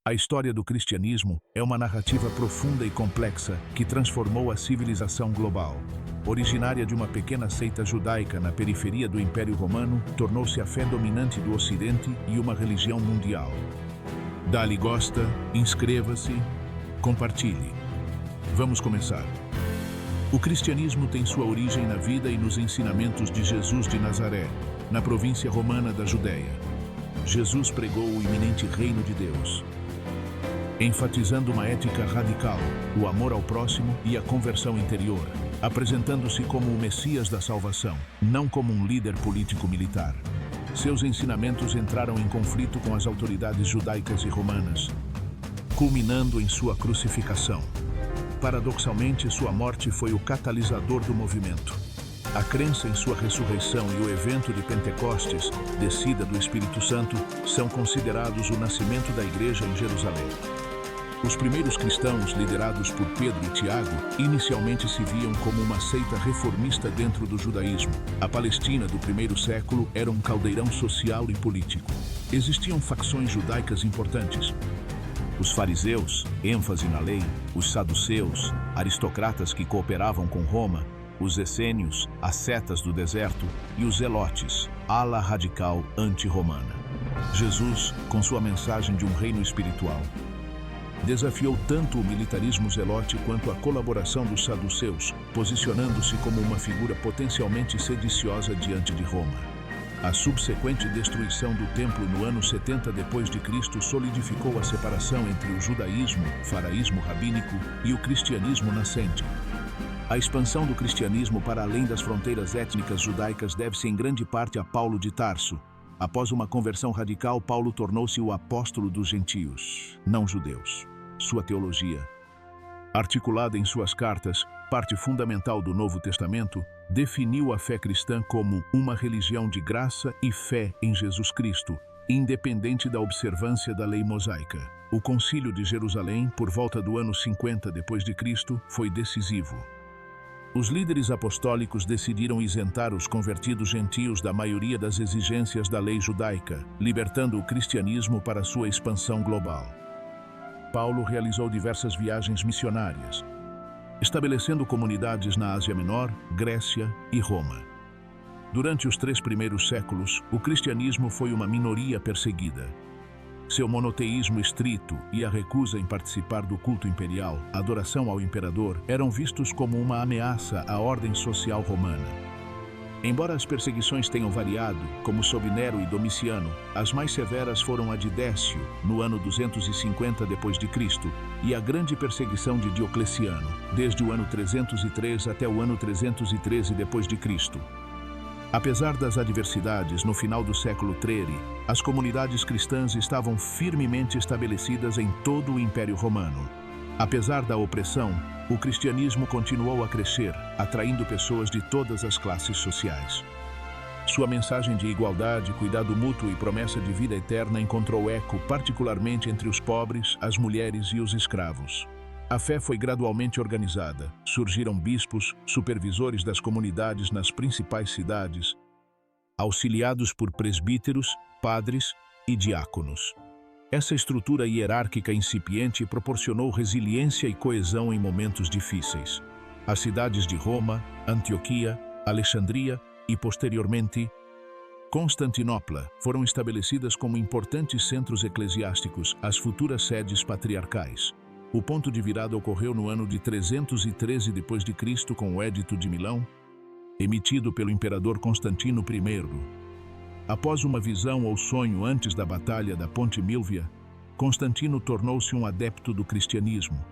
A história do cristianismo é uma narrativa profunda e complexa que transformou a civilização global. Originária de uma pequena seita judaica na periferia do Império Romano, tornou-se a fé dominante do Ocidente e uma religião mundial. Dá-lhe gosta, inscreva-se, compartilhe. Vamos começar. O cristianismo tem sua origem na vida e nos ensinamentos de Jesus de Nazaré, na província romana da Judéia. Jesus pregou o iminente reino de Deus, enfatizando uma ética radical, o amor ao próximo e a conversão interior, apresentando-se como o Messias da salvação, não como um líder político-militar. Seus ensinamentos entraram em conflito com as autoridades judaicas e romanas, culminando em sua crucificação. Paradoxalmente, sua morte foi o catalisador do movimento. A crença em sua ressurreição e o evento de Pentecostes, descida do Espírito Santo, são considerados o nascimento da Igreja em Jerusalém. Os primeiros cristãos, liderados por Pedro e Tiago, inicialmente se viam como uma seita reformista dentro do judaísmo. A Palestina do primeiro século era um caldeirão social e político. Existiam facções judaicas importantes: os fariseus, ênfase na lei; os saduceus, aristocratas que cooperavam com Roma; os essênios, ascetas do deserto; e os zelotes, ala radical anti-romana. Jesus, com sua mensagem de um reino espiritual, desafiou tanto o militarismo zelote quanto a colaboração dos saduceus, posicionando-se como uma figura potencialmente sediciosa diante de Roma. A subsequente destruição do templo no ano 70 d.C. solidificou a separação entre o judaísmo, faraísmo rabínico, e o cristianismo nascente. A expansão do cristianismo para além das fronteiras étnicas judaicas deve-se em grande parte a Paulo de Tarso. Após uma conversão radical, Paulo tornou-se o apóstolo dos gentios, não judeus. Sua teologia, articulada em suas cartas, parte fundamental do Novo Testamento, definiu a fé cristã como uma religião de graça e fé em Jesus Cristo, independente da observância da lei mosaica. O Concílio de Jerusalém, por volta do ano 50 d.C., foi decisivo. Os líderes apostólicos decidiram isentar os convertidos gentios da maioria das exigências da lei judaica, libertando o cristianismo para sua expansão global. Paulo realizou diversas viagens missionárias, estabelecendo comunidades na Ásia Menor, Grécia e Roma. Durante os 3 primeiros séculos, o cristianismo foi uma minoria perseguida. Seu monoteísmo estrito e a recusa em participar do culto imperial, a adoração ao imperador, eram vistos como uma ameaça à ordem social romana. Embora as perseguições tenham variado, como sob Nero e Domiciano, as mais severas foram a de Décio, no ano 250 d.C., e a grande perseguição de Diocleciano, desde o ano 303 até o ano 313 d.C. Apesar das adversidades, no final do século III, as comunidades cristãs estavam firmemente estabelecidas em todo o Império Romano. Apesar da opressão, o cristianismo continuou a crescer, atraindo pessoas de todas as classes sociais. Sua mensagem de igualdade, cuidado mútuo e promessa de vida eterna encontrou eco particularmente entre os pobres, as mulheres e os escravos. A fé foi gradualmente organizada. Surgiram bispos, supervisores das comunidades nas principais cidades, auxiliados por presbíteros, padres e diáconos. Essa estrutura hierárquica incipiente proporcionou resiliência e coesão em momentos difíceis. As cidades de Roma, Antioquia, Alexandria e, posteriormente, Constantinopla foram estabelecidas como importantes centros eclesiásticos, as futuras sedes patriarcais. O ponto de virada ocorreu no ano de 313 d.C. com o Edito de Milão, emitido pelo imperador Constantino I. Após uma visão ou sonho antes da Batalha da Ponte Milvia, Constantino tornou-se um adepto do cristianismo.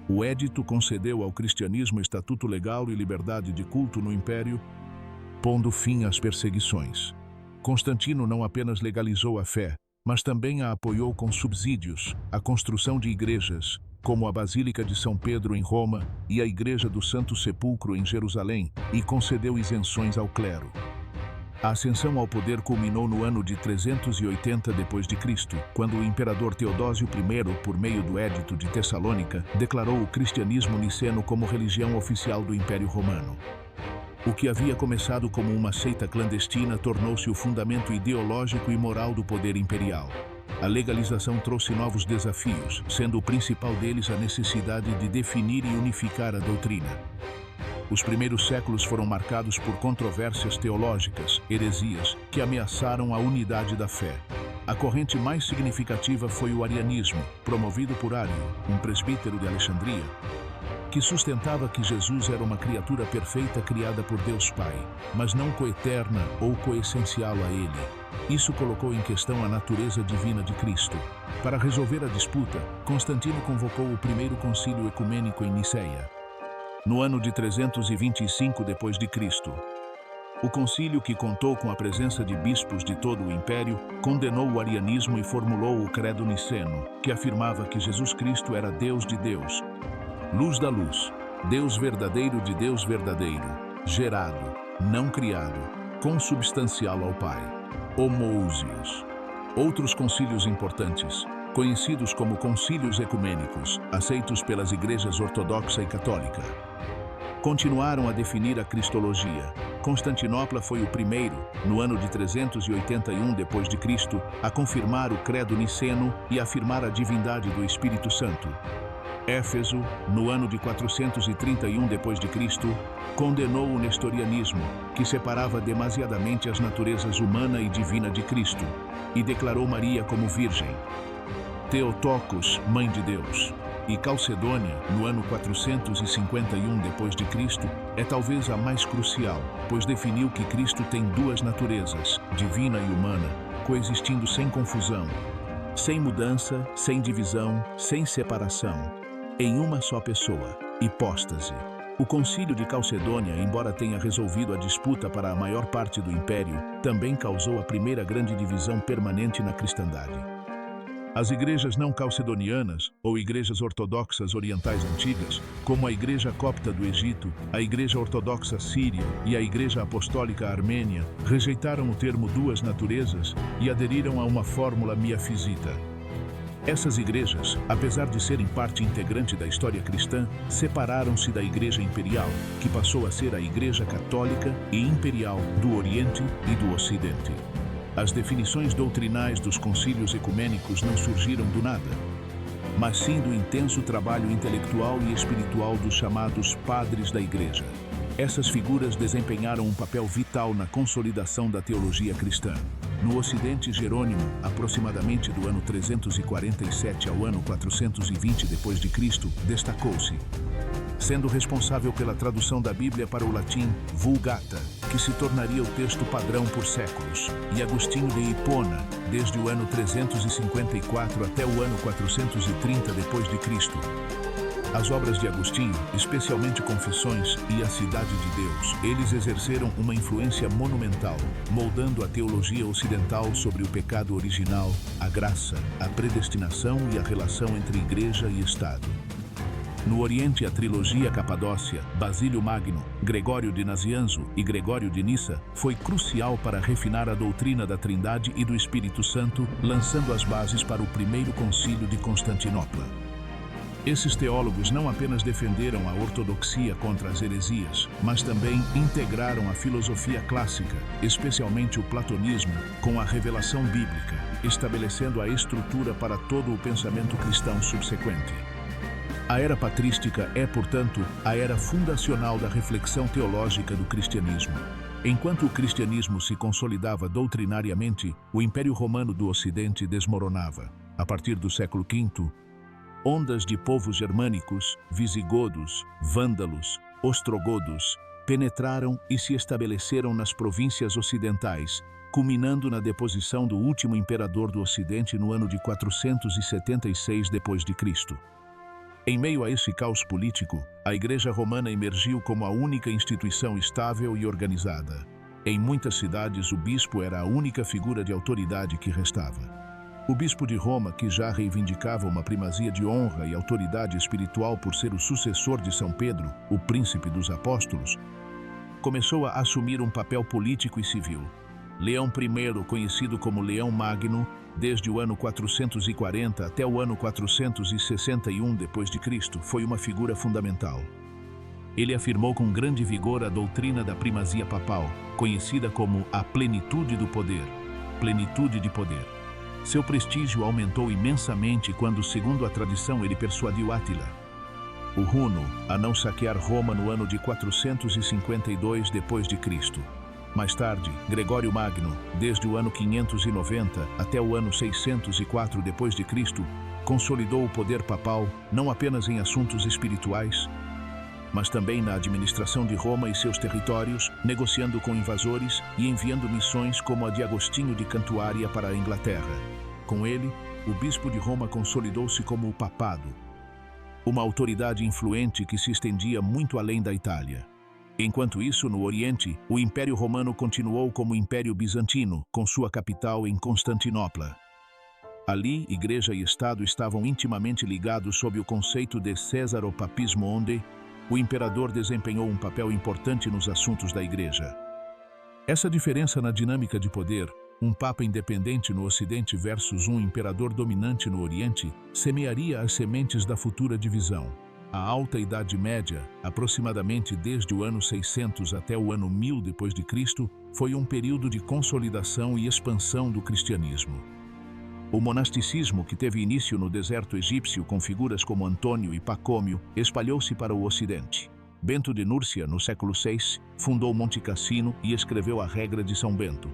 O edito concedeu ao cristianismo estatuto legal e liberdade de culto no império, pondo fim às perseguições. Constantino não apenas legalizou a fé, mas também a apoiou com subsídios, a construção de igrejas, como a Basílica de São Pedro em Roma e a Igreja do Santo Sepulcro em Jerusalém, e concedeu isenções ao clero. A ascensão ao poder culminou no ano de 380 d.C., quando o imperador Teodósio I, por meio do Edito de Tessalônica, declarou o cristianismo niceno como religião oficial do Império Romano. O que havia começado como uma seita clandestina tornou-se o fundamento ideológico e moral do poder imperial. a legalização trouxe novos desafios, sendo o principal deles a necessidade de definir e unificar a doutrina. Os primeiros séculos foram marcados por controvérsias teológicas, heresias, que ameaçaram a unidade da fé. A corrente mais significativa foi o arianismo, promovido por Ário, um presbítero de Alexandria, que sustentava que Jesus era uma criatura perfeita criada por Deus Pai, mas não coeterna ou coessencial a Ele. Isso colocou em questão a natureza divina de Cristo. Para resolver a disputa, Constantino convocou o primeiro concílio ecumênico em Niceia, no ano de 325 d.C. O concílio, que contou com a presença de bispos de todo o império, condenou o arianismo e formulou o Credo Niceno, que afirmava que Jesus Cristo era Deus de Deus, luz da luz, Deus verdadeiro de Deus verdadeiro, gerado, não criado, consubstancial ao Pai, homoousios. Outros concílios importantes, conhecidos como concílios ecumênicos, aceitos pelas igrejas ortodoxa e católica, continuaram a definir a cristologia. Constantinopla foi o primeiro, no ano de 381 d.C., a confirmar o Credo Niceno e afirmar a divindade do Espírito Santo. Éfeso, no ano de 431 d.C., condenou o nestorianismo, que separava demasiadamente as naturezas humana e divina de Cristo, e declarou Maria como virgem. Theotokos, mãe de Deus, e Calcedônia, no ano 451 d.C., é talvez a mais crucial, pois definiu que Cristo tem duas naturezas, divina e humana, coexistindo sem confusão, sem mudança, sem divisão, sem separação, em uma só pessoa, hipóstase. O Concílio de Calcedônia, embora tenha resolvido a disputa para a maior parte do império, também causou a primeira grande divisão permanente na cristandade. As igrejas não calcedonianas, ou igrejas ortodoxas orientais antigas, como a Igreja Copta do Egito, a Igreja Ortodoxa Síria e a Igreja Apostólica Armênia, rejeitaram o termo duas naturezas e aderiram a uma fórmula miafisita. Essas igrejas, apesar de serem parte integrante da história cristã, separaram-se da Igreja Imperial, que passou a ser a Igreja Católica e Imperial do Oriente e do Ocidente. As definições doutrinais dos concílios ecumênicos não surgiram do nada, mas sim do intenso trabalho intelectual e espiritual dos chamados padres da Igreja. Essas figuras desempenharam um papel vital na consolidação da teologia cristã. No Ocidente, Jerônimo, aproximadamente do ano 347 ao ano 420 d.C., destacou-se, sendo responsável pela tradução da Bíblia para o latim Vulgata, que se tornaria o texto padrão por séculos, e Agostinho de Hipona, desde o ano 354 até o ano 430 d.C. As obras de Agostinho, especialmente Confissões e A Cidade de Deus, eles exerceram uma influência monumental, moldando a teologia ocidental sobre o pecado original, a graça, a predestinação e a relação entre Igreja e Estado. No Oriente, a trilogia Capadócia, Basílio Magno, Gregório de Nazianzo e Gregório de Nissa foi crucial para refinar a doutrina da Trindade e do Espírito Santo, lançando as bases para o primeiro concílio de Constantinopla. Esses teólogos não apenas defenderam a ortodoxia contra as heresias, mas também integraram a filosofia clássica, especialmente o platonismo, com a revelação bíblica, estabelecendo a estrutura para todo o pensamento cristão subsequente. A era patrística é, portanto, a era fundacional da reflexão teológica do cristianismo. Enquanto o cristianismo se consolidava doutrinariamente, o Império Romano do Ocidente desmoronava. A partir do século V, ondas de povos germânicos, visigodos, vândalos, ostrogodos, penetraram e se estabeleceram nas províncias ocidentais, culminando na deposição do último imperador do Ocidente no ano de 476 d.C. Em meio a esse caos político, a Igreja Romana emergiu como a única instituição estável e organizada. Em muitas cidades, o bispo era a única figura de autoridade que restava. O bispo de Roma, que já reivindicava uma primazia de honra e autoridade espiritual por ser o sucessor de São Pedro, o príncipe dos apóstolos, começou a assumir um papel político e civil. Leão I, conhecido como Leão Magno, desde o ano 440 até o ano 461 d.C., foi uma figura fundamental. Ele afirmou com grande vigor a doutrina da primazia papal, conhecida como a plenitude do poder, plenitude de poder. Seu prestígio aumentou imensamente quando, segundo a tradição, ele persuadiu Átila, o Huno, a não saquear Roma no ano de 452 d.C. Mais tarde, Gregório Magno, desde o ano 590 até o ano 604 d.C., consolidou o poder papal não apenas em assuntos espirituais, mas também na administração de Roma e seus territórios, negociando com invasores e enviando missões como a de Agostinho de Cantuária para a Inglaterra. Com ele, o bispo de Roma consolidou-se como o papado, uma autoridade influente que se estendia muito além da Itália. Enquanto isso, no Oriente, o Império Romano continuou como Império Bizantino, com sua capital em Constantinopla. Ali, Igreja e Estado estavam intimamente ligados sob o conceito de Césaropapismo, onde o imperador desempenhou um papel importante nos assuntos da Igreja. Essa diferença na dinâmica de poder, um papa independente no Ocidente versus um imperador dominante no Oriente, semearia as sementes da futura divisão. A Alta Idade Média, aproximadamente desde o ano 600 até o ano 1000 d.C., foi um período de consolidação e expansão do cristianismo. O monasticismo, que teve início no deserto egípcio com figuras como Antônio e Pacômio, espalhou-se para o Ocidente. Bento de Núrcia, no século VI, fundou Monte Cassino e escreveu a Regra de São Bento.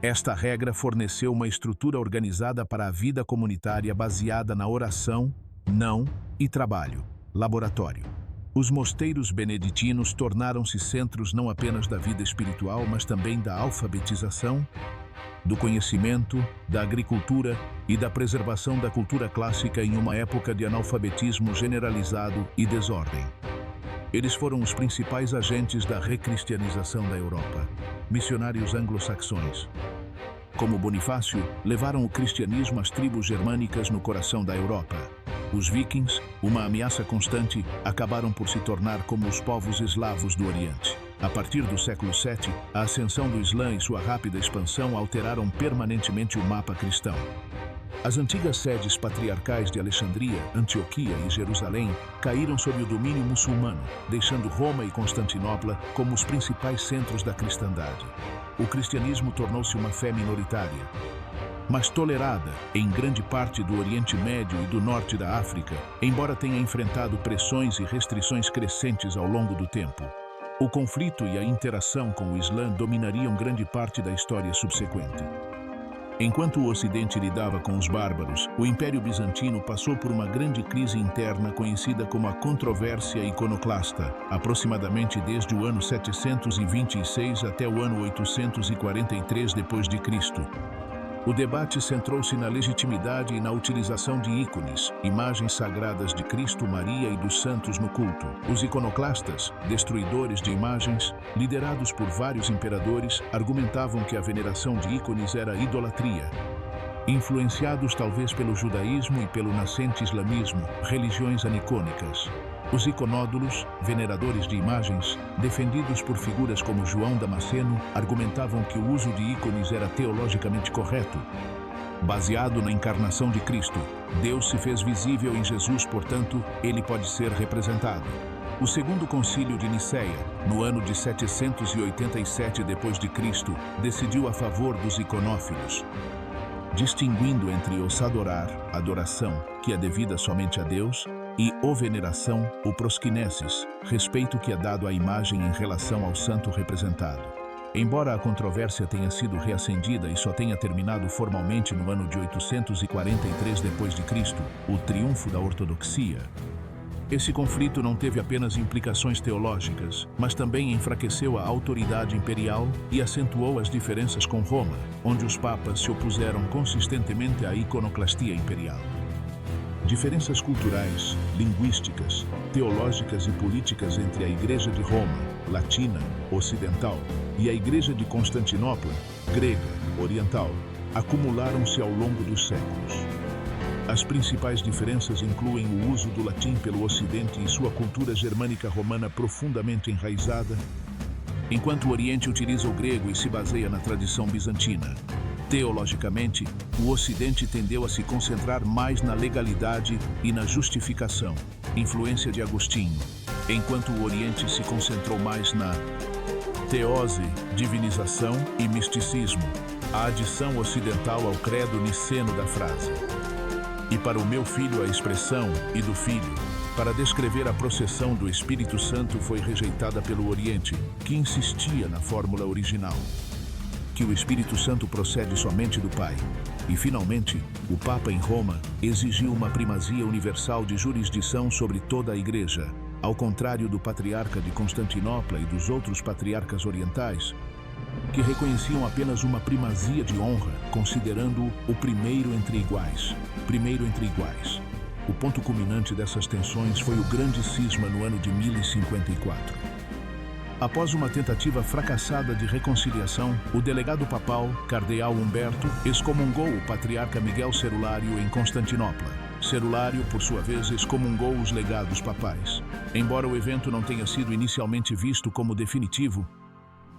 Esta regra forneceu uma estrutura organizada para a vida comunitária baseada na oração, não e trabalho, laboratório. Os mosteiros beneditinos tornaram-se centros não apenas da vida espiritual, mas também da alfabetização, do conhecimento, da agricultura e da preservação da cultura clássica em uma época de analfabetismo generalizado e desordem. Eles foram os principais agentes da recristianização da Europa, missionários anglo-saxões. Como Bonifácio, levaram o cristianismo às tribos germânicas no coração da Europa. Os vikings, uma ameaça constante, acabaram por se tornar como os povos eslavos do Oriente. A partir do século VII, a ascensão do Islã e sua rápida expansão alteraram permanentemente o mapa cristão. As antigas sedes patriarcais de Alexandria, Antioquia e Jerusalém caíram sob o domínio muçulmano, deixando Roma e Constantinopla como os principais centros da cristandade. O cristianismo tornou-se uma fé minoritária, mas tolerada em grande parte do Oriente Médio e do norte da África, embora tenha enfrentado pressões e restrições crescentes ao longo do tempo. O conflito e a interação com o Islã dominariam grande parte da história subsequente. Enquanto o Ocidente lidava com os bárbaros, o Império Bizantino passou por uma grande crise interna conhecida como a controvérsia iconoclasta, aproximadamente desde o ano 726 até o ano 843 d.C. O debate centrou-se na legitimidade e na utilização de ícones, imagens sagradas de Cristo, Maria e dos santos no culto. Os iconoclastas, destruidores de imagens, liderados por vários imperadores, argumentavam que a veneração de ícones era idolatria. Influenciados talvez pelo judaísmo e pelo nascente islamismo, religiões anicônicas. Os iconódulos, veneradores de imagens, defendidos por figuras como João Damasceno, argumentavam que o uso de ícones era teologicamente correto. Baseado na encarnação de Cristo, Deus se fez visível em Jesus, portanto, ele pode ser representado. O Segundo Concílio de Nicéia, no ano de 787 d.C., decidiu a favor dos iconófilos, distinguindo entre o sadorar, adoração, que é devida somente a Deus, e o veneração, o prosquinesis, respeito que é dado à imagem em relação ao santo representado. Embora a controvérsia tenha sido reacendida e só tenha terminado formalmente no ano de 843 d.C., o triunfo da ortodoxia, esse conflito não teve apenas implicações teológicas, mas também enfraqueceu a autoridade imperial e acentuou as diferenças com Roma, onde os papas se opuseram consistentemente à iconoclastia imperial. Diferenças culturais, linguísticas, teológicas e políticas entre a Igreja de Roma, latina, ocidental, e a Igreja de Constantinopla, grega, oriental, acumularam-se ao longo dos séculos. As principais diferenças incluem o uso do latim pelo Ocidente e sua cultura germânica romana profundamente enraizada, enquanto o Oriente utiliza o grego e se baseia na tradição bizantina. Teologicamente, o Ocidente tendeu a se concentrar mais na legalidade e na justificação, influência de Agostinho, enquanto o Oriente se concentrou mais na teose, divinização e misticismo, a adição ocidental ao credo niceno da frase. E para o meu filho a expressão "e do filho", para descrever a processão do Espírito Santo, foi rejeitada pelo Oriente, que insistia na fórmula original, que o Espírito Santo procede somente do Pai. E, finalmente, o Papa em Roma exigiu uma primazia universal de jurisdição sobre toda a Igreja, ao contrário do Patriarca de Constantinopla e dos outros patriarcas orientais, que reconheciam apenas uma primazia de honra, considerando-o o primeiro entre iguais. Primeiro entre iguais. O ponto culminante dessas tensões foi o grande cisma no ano de 1054. Após uma tentativa fracassada de reconciliação, o delegado papal, cardeal Humberto, excomungou o patriarca Miguel Cerulário em Constantinopla. Cerulário, por sua vez, excomungou os legados papais. Embora o evento não tenha sido inicialmente visto como definitivo,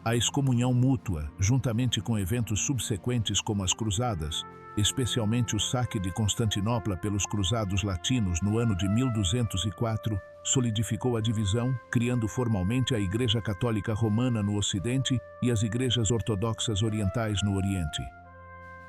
a excomunhão mútua, juntamente com eventos subsequentes como as cruzadas, especialmente o saque de Constantinopla pelos cruzados latinos no ano de 1204, solidificou a divisão, criando formalmente a Igreja Católica Romana no Ocidente e as igrejas ortodoxas orientais no Oriente.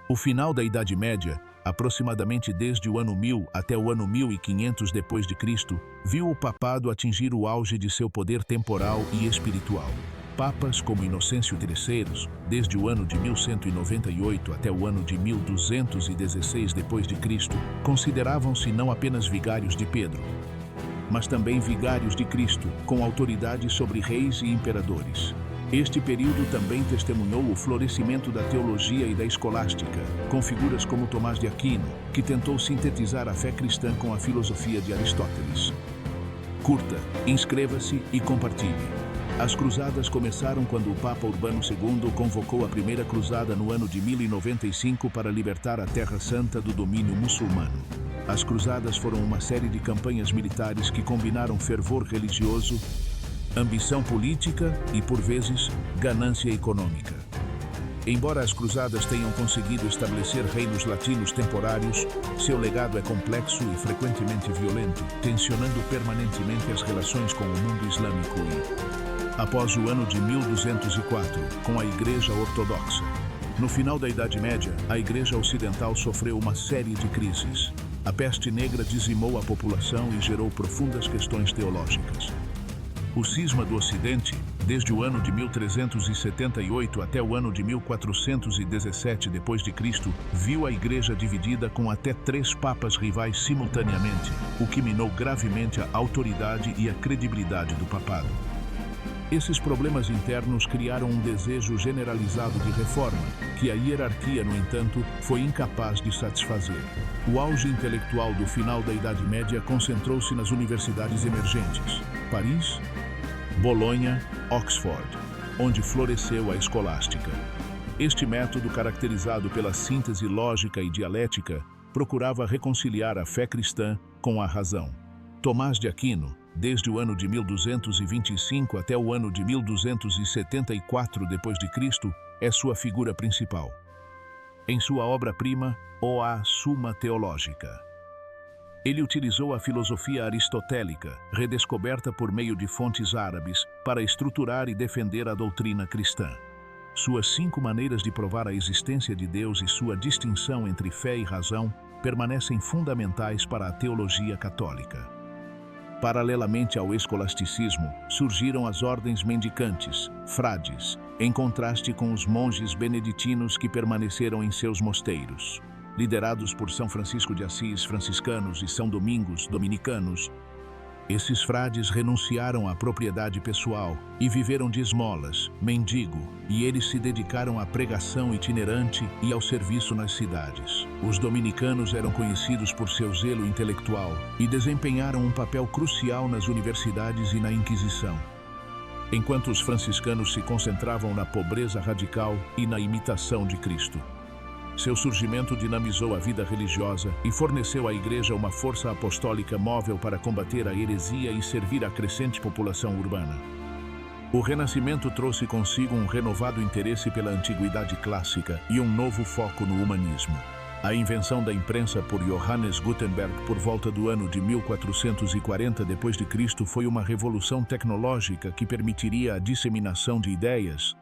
O final da Idade Média, aproximadamente desde o ano 1000 até o ano 1500 d.C., viu o papado atingir o auge de seu poder temporal e espiritual. Papas como Inocêncio III, desde o ano de 1198 até o ano de 1216 d.C., consideravam-se não apenas vigários de Pedro, mas também vigários de Cristo, com autoridade sobre reis e imperadores. Este período também testemunhou o florescimento da teologia e da escolástica, com figuras como Tomás de Aquino, que tentou sintetizar a fé cristã com a filosofia de Aristóteles. Curta, inscreva-se e compartilhe. As cruzadas começaram quando o Papa Urbano II convocou a primeira cruzada no ano de 1095 para libertar a Terra Santa do domínio muçulmano. As cruzadas foram uma série de campanhas militares que combinaram fervor religioso, ambição política e, por vezes, ganância econômica. Embora as cruzadas tenham conseguido estabelecer reinos latinos temporários, seu legado é complexo e frequentemente violento, tensionando permanentemente as relações com o mundo islâmico após o ano de 1204, com a Igreja Ortodoxa. No final da Idade Média, a Igreja Ocidental sofreu uma série de crises. A peste negra dizimou a população e gerou profundas questões teológicas. O cisma do Ocidente, desde o ano de 1378 até o ano de 1417 d.C., viu a Igreja dividida com até 3 papas rivais simultaneamente, o que minou gravemente a autoridade e a credibilidade do papado. Esses problemas internos criaram um desejo generalizado de reforma, que a hierarquia, no entanto, foi incapaz de satisfazer. O auge intelectual do final da Idade Média concentrou-se nas universidades emergentes: Paris, Bolonha, Oxford, onde floresceu a escolástica. Este método, caracterizado pela síntese lógica e dialética, procurava reconciliar a fé cristã com a razão. Tomás de Aquino, desde o ano de 1225 até o ano de 1274 d.C., é sua figura principal. Em sua obra-prima, A Summa Theologica, ele utilizou a filosofia aristotélica, redescoberta por meio de fontes árabes, para estruturar e defender a doutrina cristã. Suas 5 maneiras de provar a existência de Deus e sua distinção entre fé e razão permanecem fundamentais para a teologia católica. Paralelamente ao escolasticismo, surgiram as ordens mendicantes, frades, em contraste com os monges beneditinos que permaneceram em seus mosteiros. Liderados por São Francisco de Assis, franciscanos, e São Domingos, dominicanos, esses frades renunciaram à propriedade pessoal e viveram de esmolas, mendigo, e eles se dedicaram à pregação itinerante e ao serviço nas cidades. Os dominicanos eram conhecidos por seu zelo intelectual e desempenharam um papel crucial nas universidades e na Inquisição, enquanto os franciscanos se concentravam na pobreza radical e na imitação de Cristo. Seu surgimento dinamizou a vida religiosa e forneceu à Igreja uma força apostólica móvel para combater a heresia e servir a crescente população urbana. O Renascimento trouxe consigo um renovado interesse pela antiguidade clássica e um novo foco no humanismo. A invenção da imprensa por Johannes Gutenberg por volta do ano de 1440 d.C. foi uma revolução tecnológica que permitiria a disseminação de ideias,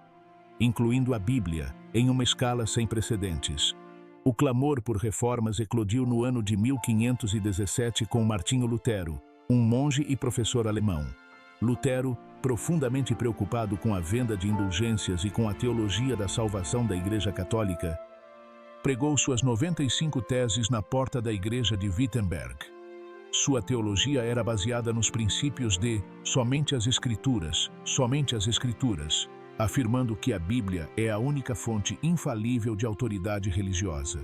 incluindo a Bíblia, em uma escala sem precedentes. O clamor por reformas eclodiu no ano de 1517 com Martinho Lutero, um monge e professor alemão. Lutero, profundamente preocupado com a venda de indulgências e com a teologia da salvação da Igreja Católica, pregou suas 95 teses na porta da igreja de Wittenberg. Sua teologia era baseada nos princípios de somente as Escrituras, afirmando que a Bíblia é a única fonte infalível de autoridade religiosa.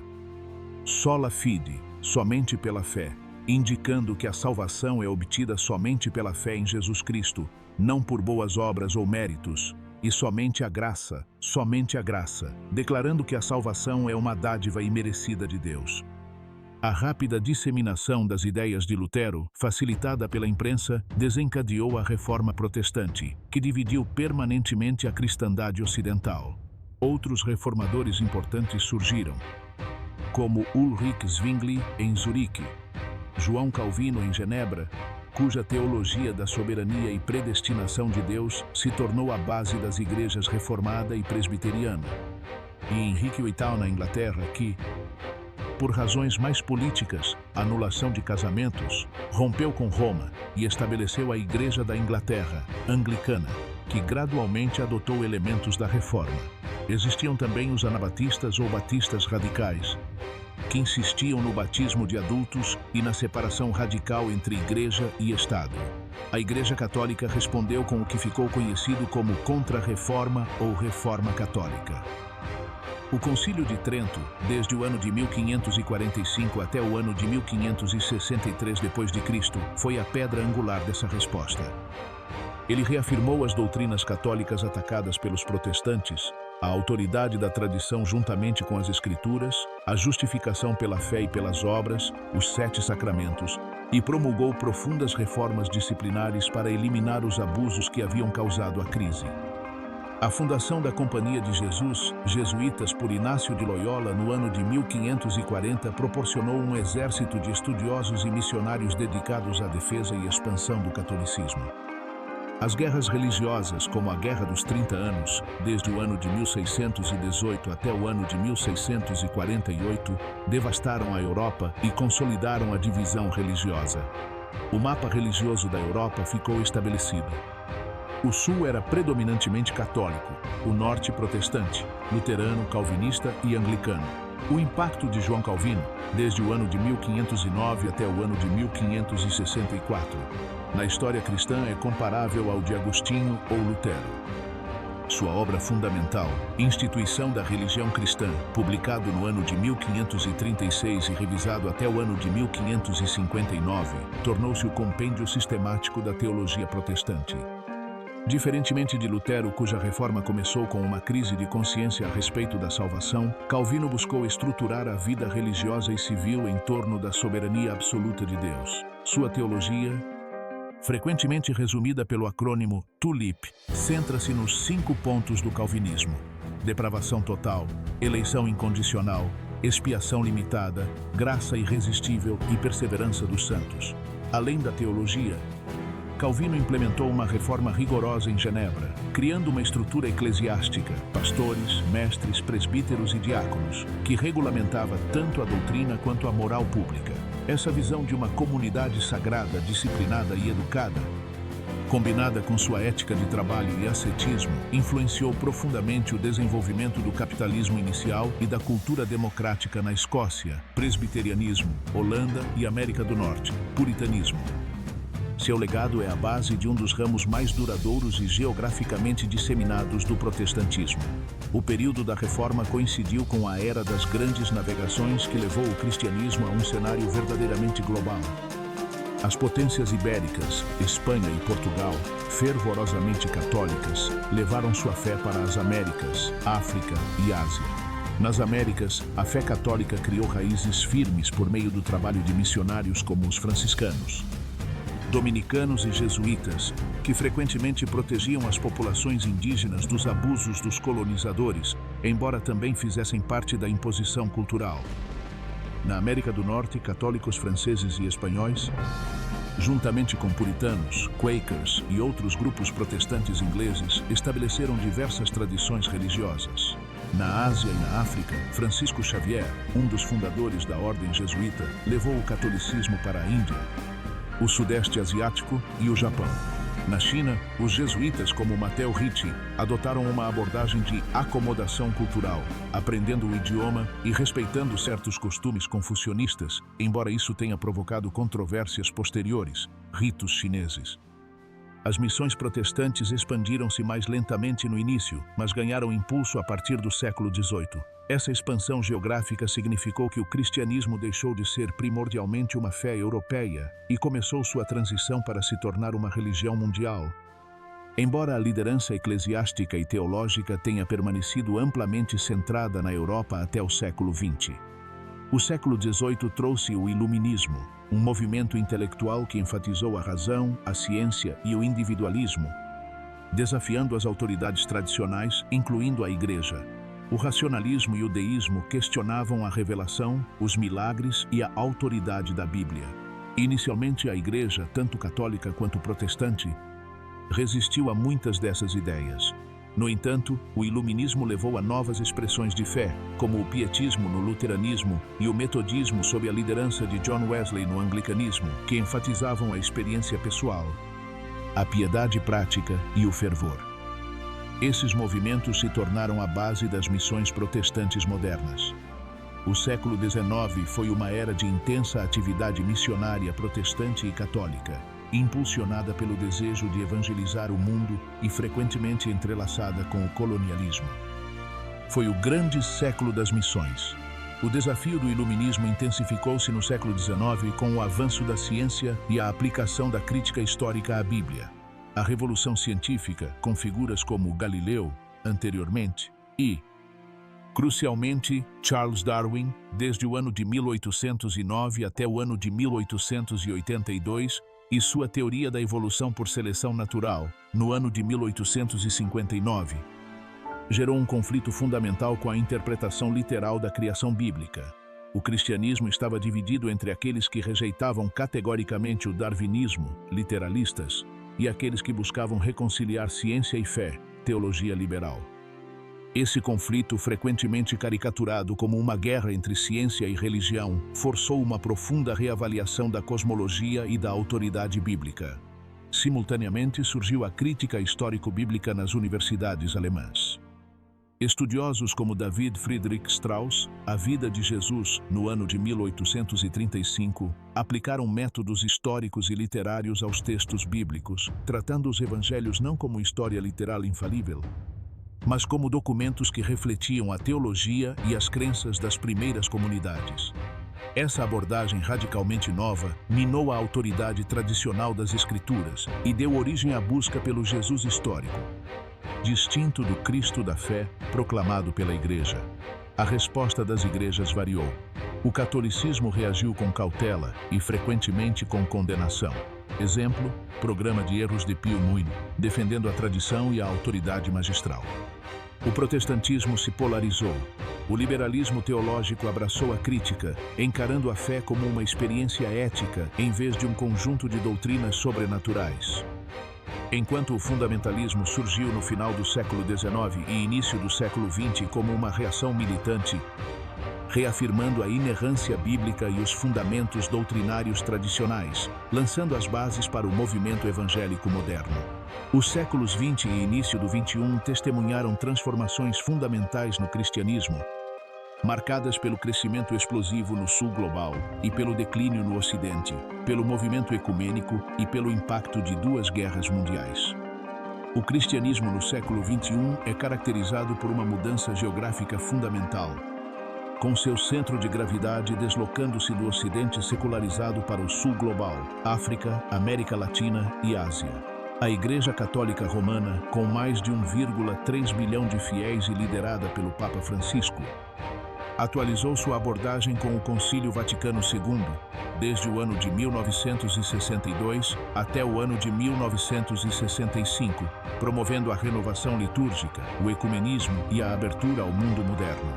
Sola fide, somente pela fé, indicando que a salvação é obtida somente pela fé em Jesus Cristo, não por boas obras ou méritos, e somente a graça, declarando que a salvação é uma dádiva imerecida de Deus. A rápida disseminação das ideias de Lutero, facilitada pela imprensa, desencadeou a Reforma Protestante, que dividiu permanentemente a cristandade ocidental. Outros reformadores importantes surgiram, como Ulrich Zwingli em Zurique, João Calvino em Genebra, cuja teologia da soberania e predestinação de Deus se tornou a base das igrejas reformada e presbiteriana, e Henrique VIII na Inglaterra, que, por razões mais políticas, anulação de casamentos, rompeu com Roma e estabeleceu a Igreja da Inglaterra, anglicana, que gradualmente adotou elementos da Reforma. Existiam também os anabatistas ou batistas radicais, que insistiam no batismo de adultos e na separação radical entre Igreja e Estado. A Igreja Católica respondeu com o que ficou conhecido como Contra-Reforma ou Reforma Católica. O Concílio de Trento, desde o ano de 1545 até o ano de 1563 d.C., foi a pedra angular dessa resposta. Ele reafirmou as doutrinas católicas atacadas pelos protestantes, a autoridade da tradição juntamente com as Escrituras, a justificação pela fé e pelas obras, os 7 sacramentos, e promulgou profundas reformas disciplinares para eliminar os abusos que haviam causado a crise. A fundação da Companhia de Jesus, jesuítas por Inácio de Loyola no ano de 1540 proporcionou um exército de estudiosos e missionários dedicados à defesa e expansão do catolicismo. As guerras religiosas, como a Guerra dos 30 Anos, desde o ano de 1618 até o ano de 1648, devastaram a Europa e consolidaram a divisão religiosa. O mapa religioso da Europa ficou estabelecido. O sul era predominantemente católico, o norte protestante, luterano, calvinista e anglicano. O impacto de João Calvino, desde o ano de 1509 até o ano de 1564, na história cristã é comparável ao de Agostinho ou Lutero. Sua obra fundamental, Instituição da Religião Cristã, publicado no ano de 1536 e revisado até o ano de 1559, tornou-se o compêndio sistemático da teologia protestante. Diferentemente de Lutero, cuja reforma começou com uma crise de consciência a respeito da salvação, Calvino buscou estruturar a vida religiosa e civil em torno da soberania absoluta de Deus. Sua teologia, frequentemente resumida pelo acrônimo TULIP, centra-se nos 5 pontos do calvinismo: depravação total, eleição incondicional, expiação limitada, graça irresistível e perseverança dos santos. Além da teologia, Calvino implementou uma reforma rigorosa em Genebra, criando uma estrutura eclesiástica, pastores, mestres, presbíteros e diáconos, que regulamentava tanto a doutrina quanto a moral pública. Essa visão de uma comunidade sagrada, disciplinada e educada, combinada com sua ética de trabalho e ascetismo, influenciou profundamente o desenvolvimento do capitalismo inicial e da cultura democrática na Escócia, presbiterianismo, Holanda e América do Norte, puritanismo. Seu legado é a base de um dos ramos mais duradouros e geograficamente disseminados do protestantismo. O período da Reforma coincidiu com a era das grandes navegações que levou o cristianismo a um cenário verdadeiramente global. As potências ibéricas, Espanha e Portugal, fervorosamente católicas, levaram sua fé para as Américas, África e Ásia. Nas Américas, a fé católica criou raízes firmes por meio do trabalho de missionários como os franciscanos, dominicanos e jesuítas, que frequentemente protegiam as populações indígenas dos abusos dos colonizadores, embora também fizessem parte da imposição cultural. Na América do Norte, católicos franceses e espanhóis, juntamente com puritanos, quakers e outros grupos protestantes ingleses, estabeleceram diversas tradições religiosas. Na Ásia e na África, Francisco Xavier, um dos fundadores da ordem jesuíta, levou o catolicismo para a Índia, o Sudeste Asiático e o Japão. Na China, os jesuítas como Matteo Ricci adotaram uma abordagem de acomodação cultural, aprendendo o idioma e respeitando certos costumes confucionistas, embora isso tenha provocado controvérsias posteriores, ritos chineses. As missões protestantes expandiram-se mais lentamente no início, mas ganharam impulso a partir do século XVIII. Essa expansão geográfica significou que o cristianismo deixou de ser primordialmente uma fé europeia e começou sua transição para se tornar uma religião mundial. Embora a liderança eclesiástica e teológica tenha permanecido amplamente centrada na Europa até o século XX. O século XVIII trouxe o Iluminismo, um movimento intelectual que enfatizou a razão, a ciência e o individualismo, desafiando as autoridades tradicionais, incluindo a Igreja. O racionalismo e o deísmo questionavam a revelação, os milagres e a autoridade da Bíblia. Inicialmente, a Igreja, tanto católica quanto protestante, resistiu a muitas dessas ideias. No entanto, o Iluminismo levou a novas expressões de fé, como o pietismo no luteranismo e o metodismo sob a liderança de John Wesley no anglicanismo, que enfatizavam a experiência pessoal, a piedade prática e o fervor. Esses movimentos se tornaram a base das missões protestantes modernas. O século XIX foi uma era de intensa atividade missionária protestante e católica, impulsionada pelo desejo de evangelizar o mundo e frequentemente entrelaçada com o colonialismo. Foi o grande século das missões. O desafio do Iluminismo intensificou-se no século XIX com o avanço da ciência e a aplicação da crítica histórica à Bíblia. A Revolução Científica, com figuras como Galileu, anteriormente, e, crucialmente, Charles Darwin, desde o ano de 1809 até o ano de 1882, e sua teoria da evolução por seleção natural, no ano de 1859, gerou um conflito fundamental com a interpretação literal da criação bíblica. O cristianismo estava dividido entre aqueles que rejeitavam categoricamente o darwinismo, literalistas, e aqueles que buscavam reconciliar ciência e fé, teologia liberal. Esse conflito, frequentemente caricaturado como uma guerra entre ciência e religião, forçou uma profunda reavaliação da cosmologia e da autoridade bíblica. Simultaneamente, surgiu a crítica histórico-bíblica nas universidades alemãs. Estudiosos como David Friedrich Strauss, A Vida de Jesus, no ano de 1835, aplicaram métodos históricos e literários aos textos bíblicos, tratando os evangelhos não como história literal infalível, mas como documentos que refletiam a teologia e as crenças das primeiras comunidades. Essa abordagem radicalmente nova minou a autoridade tradicional das Escrituras e deu origem à busca pelo Jesus histórico, distinto do Cristo da fé proclamado pela Igreja. A resposta das igrejas variou. O catolicismo reagiu com cautela e frequentemente com condenação. Exemplo, Programa de Erros de Pio IX, defendendo a tradição e a autoridade magistral. O protestantismo se polarizou. O liberalismo teológico abraçou a crítica, encarando a fé como uma experiência ética em vez de um conjunto de doutrinas sobrenaturais. Enquanto o fundamentalismo surgiu no final do século XIX e início do século XX como uma reação militante, reafirmando a inerrância bíblica e os fundamentos doutrinários tradicionais, lançando as bases para o movimento evangélico moderno. Os séculos XX e início do XXI testemunharam transformações fundamentais no cristianismo, marcadas pelo crescimento explosivo no sul global e pelo declínio no ocidente, pelo movimento ecumênico e pelo impacto de duas guerras mundiais. O cristianismo no século XXI é caracterizado por uma mudança geográfica fundamental, com seu centro de gravidade deslocando-se do Ocidente secularizado para o Sul global, África, América Latina e Ásia. A Igreja Católica Romana, com mais de 1,3 bilhão de fiéis e liderada pelo Papa Francisco, atualizou sua abordagem com o Concílio Vaticano II, desde o ano de 1962 até o ano de 1965, promovendo a renovação litúrgica, o ecumenismo e a abertura ao mundo moderno.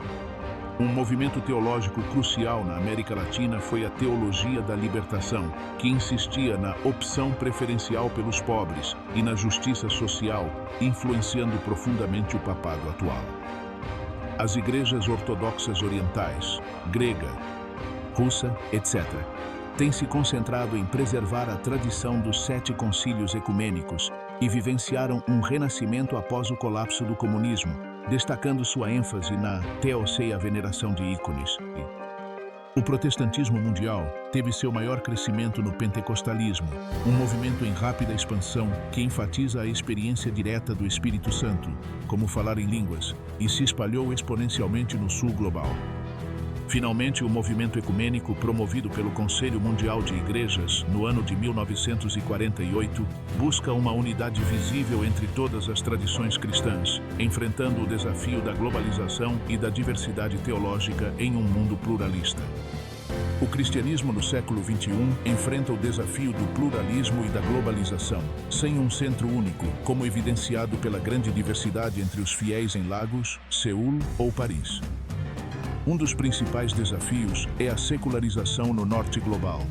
Um movimento teológico crucial na América Latina foi a teologia da libertação, que insistia na opção preferencial pelos pobres e na justiça social, influenciando profundamente o papado atual. As igrejas ortodoxas orientais, grega, russa, etc., têm se concentrado em preservar a tradição dos 7 concílios ecumênicos e vivenciaram um renascimento após o colapso do comunismo, destacando sua ênfase na teoceia, a veneração de ícones. O protestantismo mundial teve seu maior crescimento no pentecostalismo, um movimento em rápida expansão que enfatiza a experiência direta do Espírito Santo, como falar em línguas, e se espalhou exponencialmente no sul global. Finalmente, o movimento ecumênico promovido pelo Conselho Mundial de Igrejas, no ano de 1948, busca uma unidade visível entre todas as tradições cristãs, enfrentando o desafio da globalização e da diversidade teológica em um mundo pluralista. O cristianismo no século XXI enfrenta o desafio do pluralismo e da globalização, sem um centro único, como evidenciado pela grande diversidade entre os fiéis em Lagos, Seul ou Paris. Um dos principais desafios é a secularização no norte global,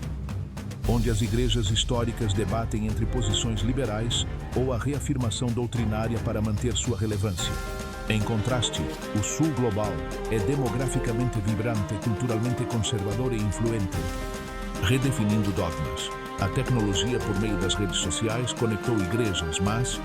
onde as igrejas históricas debatem entre posições liberais ou a reafirmação doutrinária para manter sua relevância. Em contraste, o sul global é demograficamente vibrante, culturalmente conservador e influente, redefinindo dogmas. A tecnologia por meio das redes sociais conectou igrejas, mas